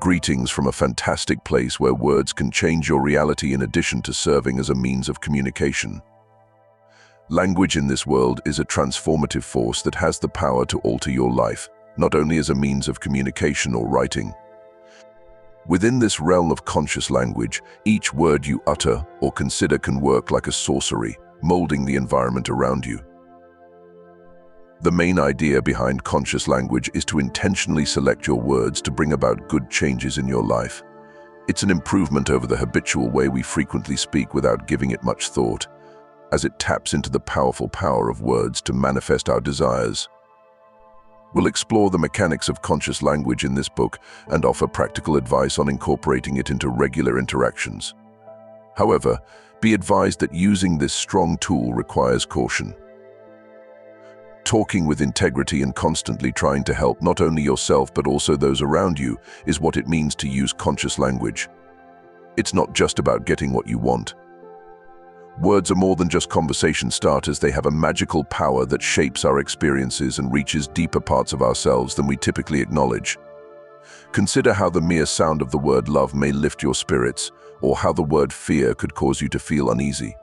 Greetings from a fantastic place where words can change your reality in addition to serving as a means of communication. Language in this world is a transformative force that has the power to alter your life, not only as a means of communication or writing. Within this realm of conscious language, each word you utter or consider can work like a sorcery, molding the environment around you. The main idea behind conscious language is to intentionally select your words to bring about good changes in your life. It's an improvement over the habitual way we frequently speak without giving it much thought, as it taps into the powerful power of words to manifest our desires. We'll explore the mechanics of conscious language in this book and offer practical advice on incorporating it into regular interactions. However, be advised that using this strong tool requires caution. Talking with integrity and constantly trying to help not only yourself but also those around you is what it means to use conscious language. It's not just about getting what you want. Words are more than just conversation starters. They have a magical power that shapes our experiences and reaches deeper parts of ourselves than we typically acknowledge. Consider how the mere sound of the word love may lift your spirits, or how the word fear could cause you to feel uneasy.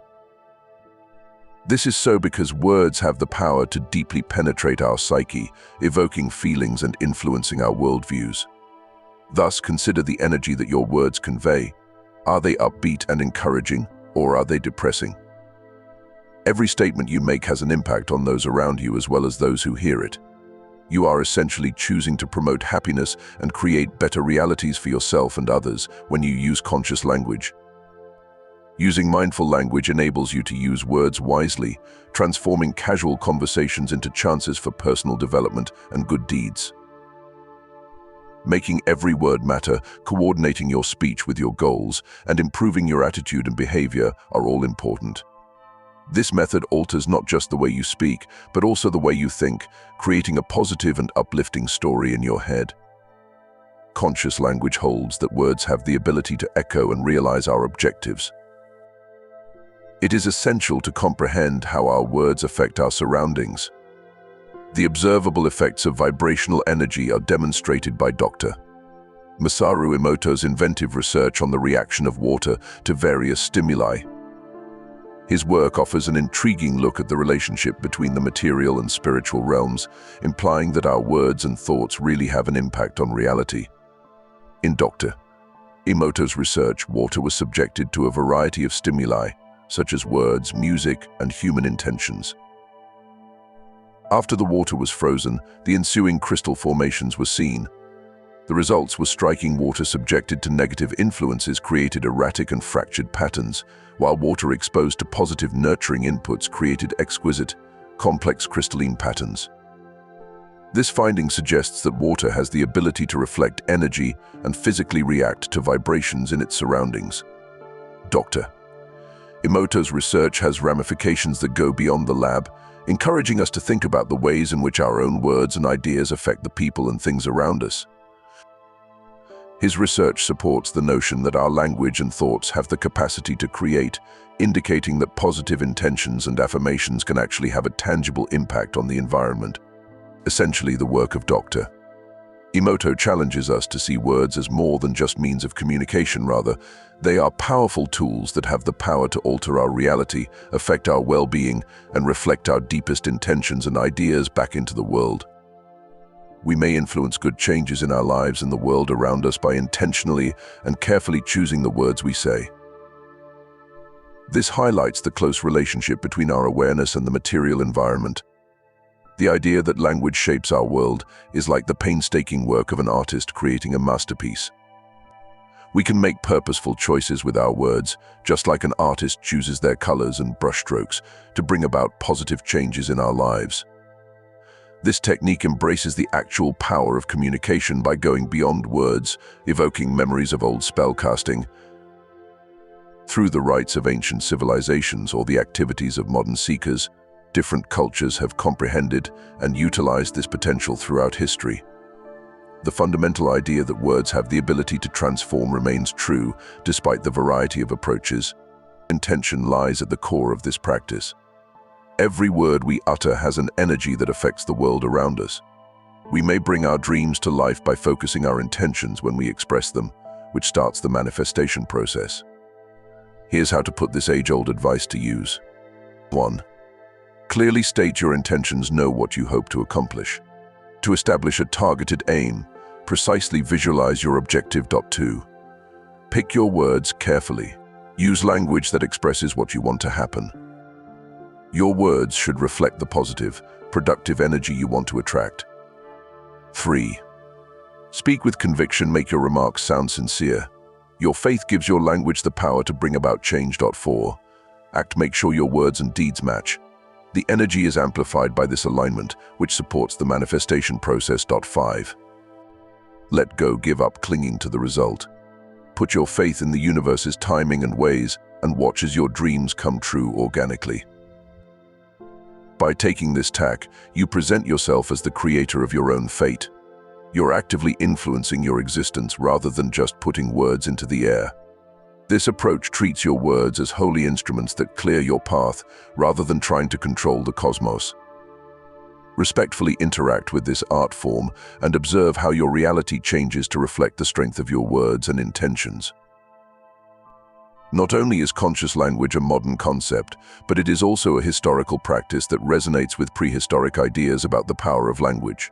This is so because words have the power to deeply penetrate our psyche, evoking feelings and influencing our worldviews. Thus, consider the energy that your words convey. Are they upbeat and encouraging, or are they depressing? Every statement you make has an impact on those around you as well as those who hear it. You are essentially choosing to promote happiness and create better realities for yourself and others when you use conscious language. Using mindful language enables you to use words wisely, transforming casual conversations into chances for personal development and good deeds. Making every word matter, coordinating your speech with your goals, and improving your attitude and behavior are all important. This method alters not just the way you speak, but also the way you think, creating a positive and uplifting story in your head. Conscious language holds that words have the ability to echo and realize our objectives. It is essential to comprehend how our words affect our surroundings. The observable effects of vibrational energy are demonstrated by Dr. Masaru Emoto's inventive research on the reaction of water to various stimuli. His work offers an intriguing look at the relationship between the material and spiritual realms, implying that our words and thoughts really have an impact on reality. In Dr. Emoto's research, water was subjected to a variety of stimuli, such as words, music, and human intentions. After the water was frozen, the ensuing crystal formations were seen. The results were striking. Water subjected to negative influences created erratic and fractured patterns, while water exposed to positive nurturing inputs created exquisite, complex crystalline patterns. This finding suggests that water has the ability to reflect energy and physically react to vibrations in its surroundings. Dr. Emoto's research has ramifications that go beyond the lab, encouraging us to think about the ways in which our own words and ideas affect the people and things around us. His research supports the notion that our language and thoughts have the capacity to create, indicating that positive intentions and affirmations can actually have a tangible impact on the environment. Essentially, the work of Dr. Emoto challenges us to see words as more than just means of communication. Rather, they are powerful tools that have the power to alter our reality, affect our well-being, and reflect our deepest intentions and ideas back into the world. We may influence good changes in our lives and the world around us by intentionally and carefully choosing the words we say. This highlights the close relationship between our awareness and the material environment. The idea that language shapes our world is like the painstaking work of an artist creating a masterpiece. We can make purposeful choices with our words, just like an artist chooses their colors and brushstrokes to bring about positive changes in our lives. This technique embraces the actual power of communication by going beyond words, evoking memories of old spellcasting. Through the rites of ancient civilizations or the activities of modern seekers, different cultures have comprehended and utilized this potential throughout history. The fundamental idea that words have the ability to transform remains true, despite the variety of approaches. Intention lies at the core of this practice. Every word we utter has an energy that affects the world around us. We may bring our dreams to life by focusing our intentions when we express them, which starts the manifestation process. Here's how to put this age-old advice to use. 1. Clearly state your intentions. Know what you hope to accomplish. To establish a targeted aim, precisely visualize your objective. 2. Pick your words carefully. Use language that expresses what you want to happen. Your words should reflect the positive, productive energy you want to attract. 3. Speak with conviction. Make your remarks sound sincere. Your faith gives your language the power to bring about change. 4. Act. Make sure your words and deeds match. The energy is amplified by this alignment, which supports the manifestation process. 5. Let go. Give up clinging to the result. Put your faith in the universe's timing and ways, and watch as your dreams come true organically. By taking this tack, you present yourself as the creator of your own fate. You're actively influencing your existence rather than just putting words into the air. This approach treats your words as holy instruments that clear your path rather than trying to control the cosmos. Respectfully interact with this art form and observe how your reality changes to reflect the strength of your words and intentions. Not only is conscious language a modern concept, but it is also a historical practice that resonates with prehistoric ideas about the power of language.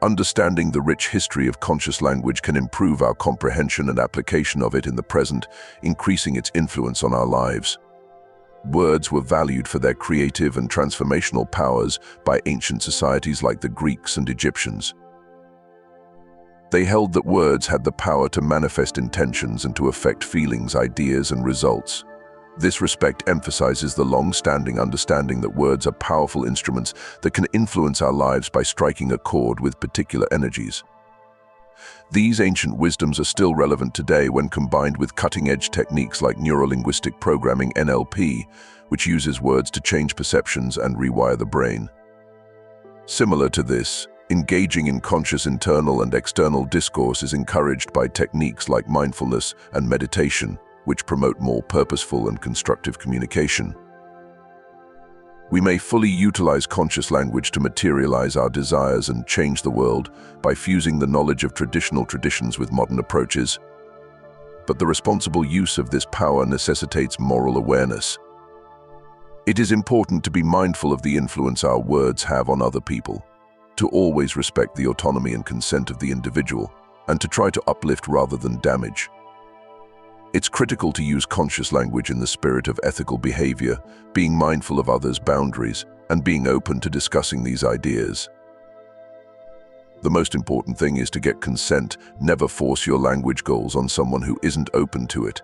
Understanding the rich history of conscious language can improve our comprehension and application of it in the present, increasing its influence on our lives. Words were valued for their creative and transformational powers by ancient societies like the Greeks and Egyptians. They held that words had the power to manifest intentions and to affect feelings, ideas, and results. This respect emphasizes the long-standing understanding that words are powerful instruments that can influence our lives by striking a chord with particular energies. These ancient wisdoms are still relevant today when combined with cutting-edge techniques like neuro-linguistic programming (NLP), which uses words to change perceptions and rewire the brain. Similar to this, engaging in conscious internal and external discourse is encouraged by techniques like mindfulness and meditation, which promote more purposeful and constructive communication. We may fully utilize conscious language to materialize our desires and change the world by fusing the knowledge of traditional traditions with modern approaches. But the responsible use of this power necessitates moral awareness. It is important to be mindful of the influence our words have on other people, to always respect the autonomy and consent of the individual, and to try to uplift rather than damage. It's critical to use conscious language in the spirit of ethical behavior, being mindful of others' boundaries, and being open to discussing these ideas. The most important thing is to get consent. Never force your language goals on someone who isn't open to it.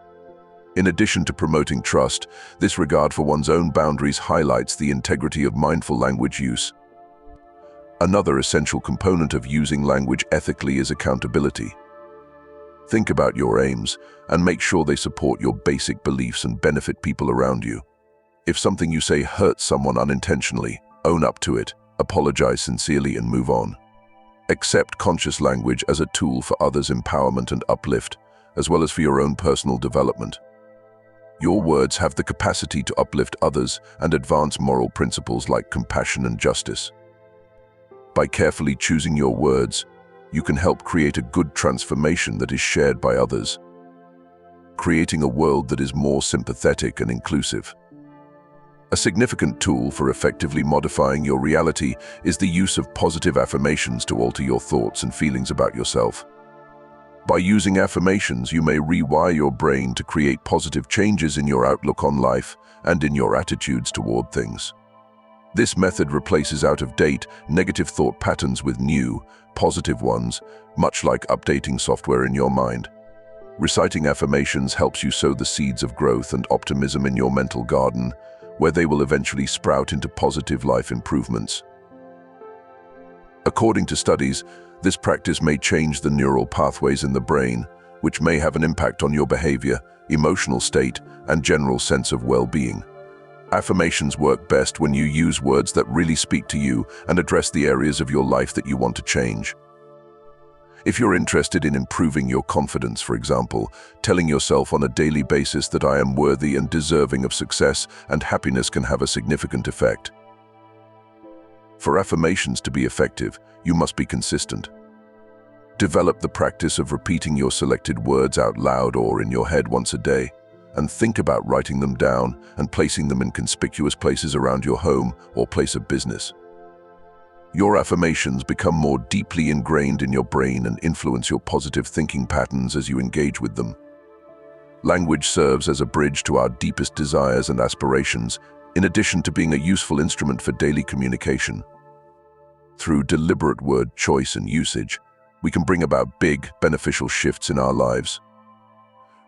In addition to promoting trust, this regard for one's own boundaries highlights the integrity of mindful language use. Another essential component of using language ethically is accountability. Think about your aims and make sure they support your basic beliefs and benefit people around you. If something you say hurts someone unintentionally, own up to it, apologize sincerely, and move on. Accept conscious language as a tool for others' empowerment and uplift, as well as for your own personal development. Your words have the capacity to uplift others and advance moral principles like compassion and justice. By carefully choosing your words, you can help create a good transformation that is shared by others, creating a world that is more sympathetic and inclusive. A significant tool for effectively modifying your reality is the use of positive affirmations to alter your thoughts and feelings about yourself. By using affirmations, you may rewire your brain to create positive changes in your outlook on life and in your attitudes toward things. This method replaces out-of-date, negative thought patterns with new, positive ones, much like updating software in your mind. Reciting affirmations helps you sow the seeds of growth and optimism in your mental garden, where they will eventually sprout into positive life improvements. According to studies, this practice may change the neural pathways in the brain, which may have an impact on your behavior, emotional state, and general sense of well-being. Affirmations work best when you use words that really speak to you and address the areas of your life that you want to change. If you're interested in improving your confidence, for example, telling yourself on a daily basis that I am worthy and deserving of success and happiness can have a significant effect. For affirmations to be effective, you must be consistent. Develop the practice of repeating your selected words out loud or in your head once a day, and think about writing them down and placing them in conspicuous places around your home or place of business. Your affirmations become more deeply ingrained in your brain and influence your positive thinking patterns as you engage with them. Language serves as a bridge to our deepest desires and aspirations, in addition to being a useful instrument for daily communication. Through deliberate word choice and usage, we can bring about big, beneficial shifts in our lives.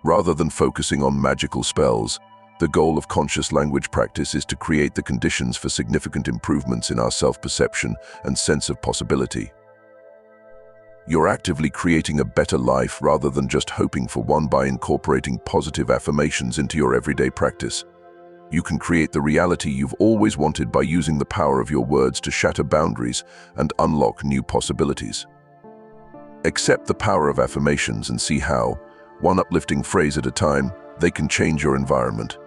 Rather than focusing on magical spells, the goal of conscious language practice is to create the conditions for significant improvements in our self-perception and sense of possibility. You're actively creating a better life rather than just hoping for one by incorporating positive affirmations into your everyday practice. You can create the reality you've always wanted by using the power of your words to shatter boundaries and unlock new possibilities. Accept the power of affirmations and see how, one uplifting phrase at a time, they can change your environment.